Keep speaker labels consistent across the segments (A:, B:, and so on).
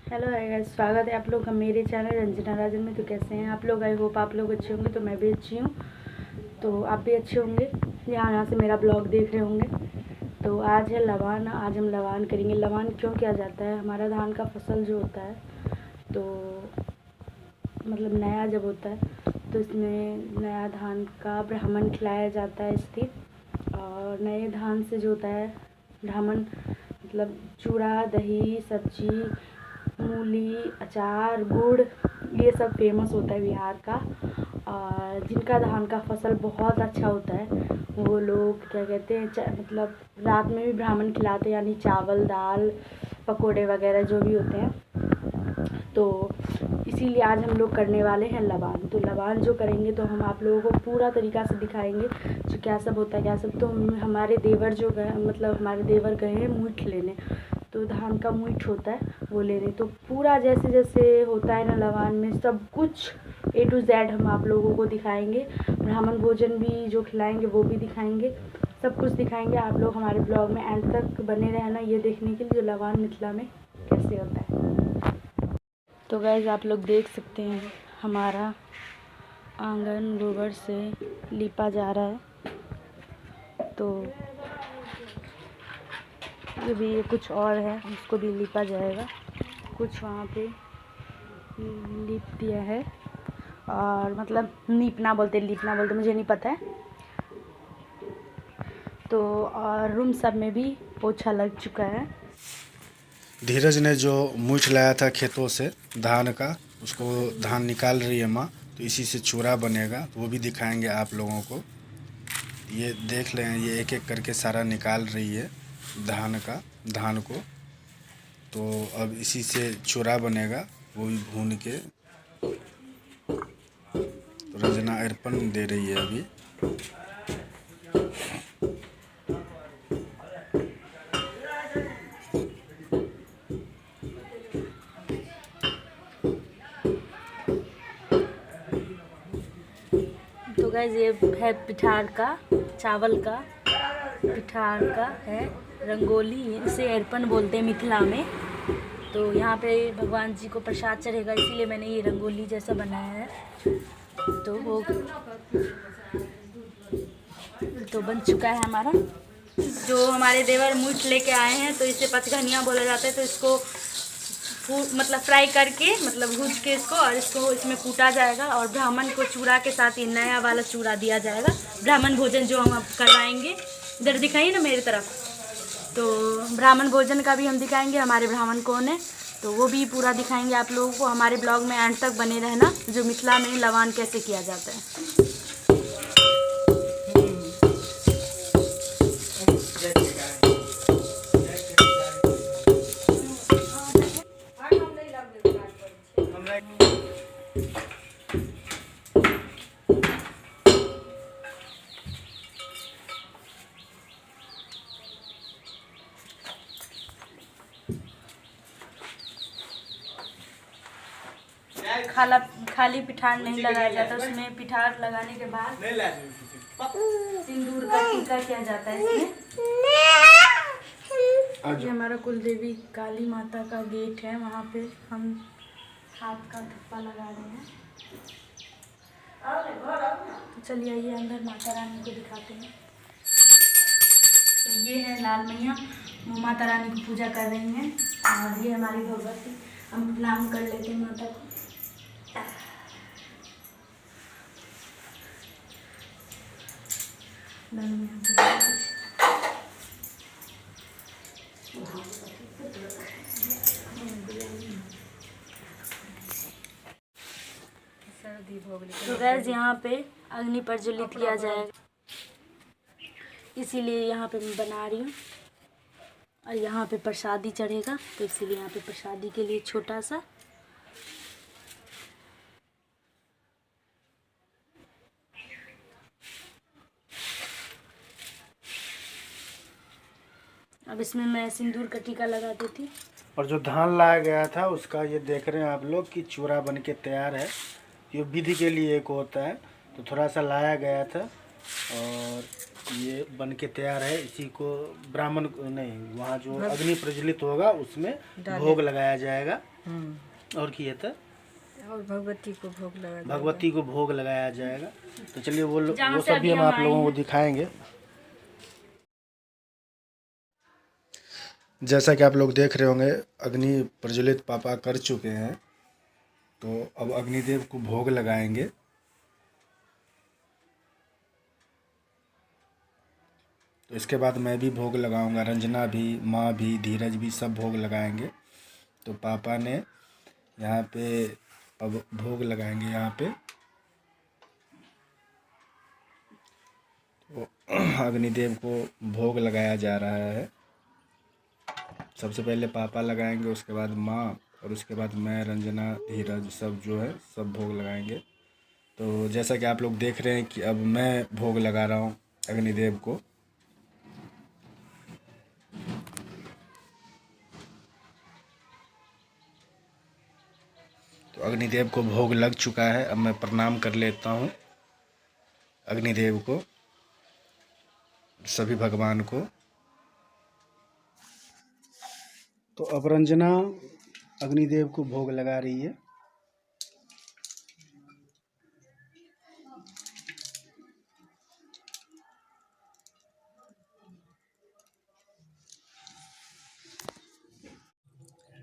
A: Hello guys, स्वागत है आप लोग का मेरे चैनल रंजना राजन में। तो कैसे हैं आप लोग? आई होप आप लोग अच्छे होंगे। तो मैं भी अच्छी हूँ, तो आप भी अच्छे होंगे यहाँ से मेरा ब्लॉग देख रहे होंगे। तो आज है लवान। आज हम लवान करेंगे। लवान क्यों किया जाता है? हमारा धान का फसल जो होता है, तो मतलब नया जब होता है तो इसमें नया धान का ब्राह्मण खिलाया जाता है इसलिए। और नए धान से जो होता है ब्राह्मण मतलब चूड़ा, दही, सब्जी, मूली, अचार, गुड़, ये सब फेमस होता है बिहार का। और जिनका धान का फसल बहुत अच्छा होता है वो लोग क्या कहते हैं, मतलब रात में भी ब्राह्मण खिलाते हैं, यानी चावल, दाल, पकोड़े वगैरह जो भी होते हैं। तो इसीलिए आज हम लोग करने वाले हैं लवान। तो लवान जो करेंगे तो हम आप लोगों को पूरा तरीका से दिखाएंगे जो क्या सब होता है, क्या सब। तो हमारे देवर जो गए, मतलब हमारे देवर गए हैं मूठ लेने, तो धान का मूठ होता है वो लेने। तो पूरा जैसे जैसे होता है ना लवान में, सब कुछ A to Z हम आप लोगों को दिखाएंगे। ब्राह्मण भोजन भी जो खिलाएंगे वो भी दिखाएंगे, सब कुछ दिखाएंगे। आप लोग हमारे ब्लॉग में एंड तक बने रहना ये देखने के लिए जो लवान मिथिला में कैसे होता है। तो गाइस आप लोग देख सकते हैं हमारा आंगन गोबर से लीपा जा रहा है। तो ये भी कुछ और है, उसको भी लीपा जाएगा। कुछ वहाँ पे लीप दिया है, और मतलब लीपना बोलते मुझे नहीं पता है। तो और रूम सब में भी पोछा लग चुका है।
B: धीरज ने जो मूठ लाया था खेतों से धान का, उसको धान निकाल रही है माँ। तो इसी से चूरा बनेगा, तो वो भी दिखाएंगे आप लोगों को। ये देख लें, ये एक एक करके सारा निकाल रही है धान को। तो अब इसी से चूरा बनेगा, वो भी भून के। तो रंजना अर्पण दे रही है अभी।
A: तो गाइस ये है पिठार का, चावल का पिठार का है रंगोली, इसे अर्पण बोलते हैं मिथिला में। तो यहाँ पे भगवान जी को प्रसाद चढ़ेगा, इसीलिए मैंने ये रंगोली जैसा बनाया है। तो वो तो बन चुका है हमारा। जो हमारे देवर मूठ लेके आए हैं, तो इसे पचघनिया बोला जाता है। तो इसको मतलब फ्राई करके, मतलब भूज के इसको, और इसको इसमें कूटा जाएगा। और ब्राह्मण को चूड़ा के साथ ये नया वाला चूड़ा दिया जाएगा। ब्राह्मण भोजन जो हम करवाएंगे, इधर दिखाइए ना मेरी तरफ। तो ब्राह्मण भोजन का भी हम दिखाएंगे, हमारे ब्राह्मण कौन है तो वो भी पूरा दिखाएंगे आप लोगों को। हमारे ब्लॉग में एंड तक बने रहना, जो मिथिला में लवान कैसे किया जाता है। खाली पिठार नहीं लगाया जाता, उसमें पिठार लगाने के बाद सिंदूर का टीका किया जाता है इसमें। ये हमारा कुल देवी काली माता का गेट है, वहाँ पे हम हाथ का थप्पा लगा रहे हैं। तो चलिए आइए अंदर माता रानी को दिखाते हैं। तो ये है लाल मैया, वो माता रानी की पूजा कर रही हैं। और ये हमारी भगवती, हम प्रणाम कर लेते हैं माता को। तो गैस यहाँ पे अग्नि प्रज्वलित किया जाएगा, इसीलिए यहाँ पे मैं बना रही हूँ। और यहाँ पे प्रसादी चढ़ेगा, तो इसीलिए यहाँ पे प्रसादी के लिए छोटा सा। अब इसमें मैं सिंदूर का टीका लगा देती।
B: और जो धान लाया गया था उसका ये देख रहे हैं आप लोग कि चूरा बन के तैयार है। ये विधि के लिए एक होता है, तो थोड़ा सा लाया गया था और ये बन के तैयार है। इसी को ब्राह्मण नहीं, वहाँ जो अग्नि प्रज्वलित होगा उसमें भोग लगाया जाएगा।
C: और किए था
D: और भगवती को भोग लगा
C: भगवती को भोग लगाया जाएगा। तो चलिए वो
A: जहाँ से
C: सब भी
A: अभी
C: हम
A: हम
C: आप
A: आए
C: लोगों को
A: हैं।
C: दिखाएंगे।
B: जैसा कि आप लोग देख रहे होंगे, अग्नि प्रज्वलित पापा कर चुके हैं, तो अब अग्निदेव को भोग लगाएंगे। तो इसके बाद मैं भी भोग लगाऊंगा, रंजना भी, माँ भी, धीरज भी, सब भोग लगाएंगे। तो पापा ने यहाँ पे अब भोग लगाएंगे यहाँ पे। तो अग्निदेव को भोग लगाया जा रहा है। सबसे पहले पापा लगाएंगे, उसके बाद माँ, और उसके बाद मैं, रंजना, धीरज सब जो है सब भोग लगाएंगे। तो जैसा कि आप लोग देख रहे हैं कि अब मैं भोग लगा रहा हूँ अग्निदेव को। तो अग्निदेव को भोग लग चुका है। अब मैं प्रणाम कर लेता हूँ अग्निदेव को, सभी भगवान को। तो अब रंजना अग्निदेव को भोग लगा रही है।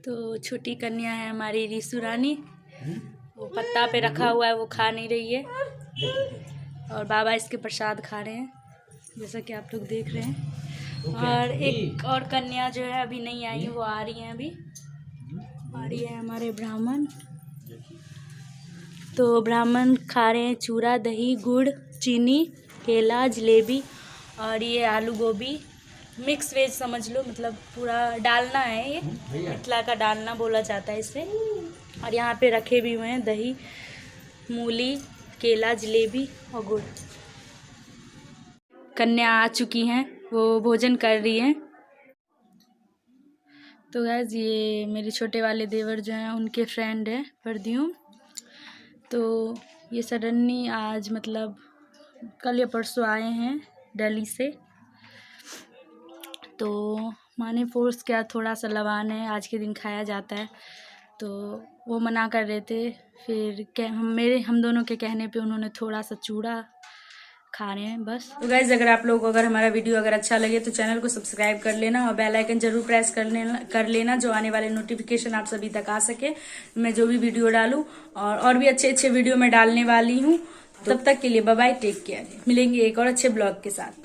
A: तो छोटी कन्या है हमारी रिसु रानी, वो पत्ता पे रखा हुआ है, वो खा नहीं रही है। और बाबा इसके प्रसाद खा रहे हैं, जैसा कि आप लोग देख रहे हैं। और एक और कन्या जो है अभी नहीं आई, वो आ रही हैं अभी। आ रही है हमारे ब्राह्मण। तो ब्राह्मण खा रहे हैं चूरा, दही, गुड़, चीनी, केला, जलेबी, और ये आलू गोभी मिक्स वेज समझ लो, मतलब पूरा डालना है, ये मिथिला का डालना बोला जाता है इसे। और यहाँ पे रखे भी हुए हैं दही, मूली, केला, जलेबी और गुड़। कन्या आ चुकी हैं, वो भोजन कर रही हैं। तो गैस ये मेरे छोटे वाले देवर जो हैं उनके फ्रेंड हैं प्रद्युम्न। तो ये सडनली आज मतलब कल या परसों आए हैं दिल्ली से। तो माँ ने फोर्स किया, थोड़ा सा लवान है, आज के दिन खाया जाता है। तो वो मना कर रहे थे, फिर हम दोनों के कहने पे उन्होंने थोड़ा सा चूड़ा खा रहे हैं बस। तो गाइस अगर आप लोगों को अगर हमारा वीडियो अगर अच्छा लगे तो चैनल को सब्सक्राइब कर लेना और बेल आइकन जरूर प्रेस कर लेना, जो आने वाले नोटिफिकेशन आप सभी तक आ सके, मैं जो भी वीडियो डालूं। और भी अच्छे अच्छे वीडियो मैं डालने वाली हूँ। तब तक के लिए बाय बाय, टेक केयर। मिलेंगे एक और अच्छे ब्लॉग के साथ।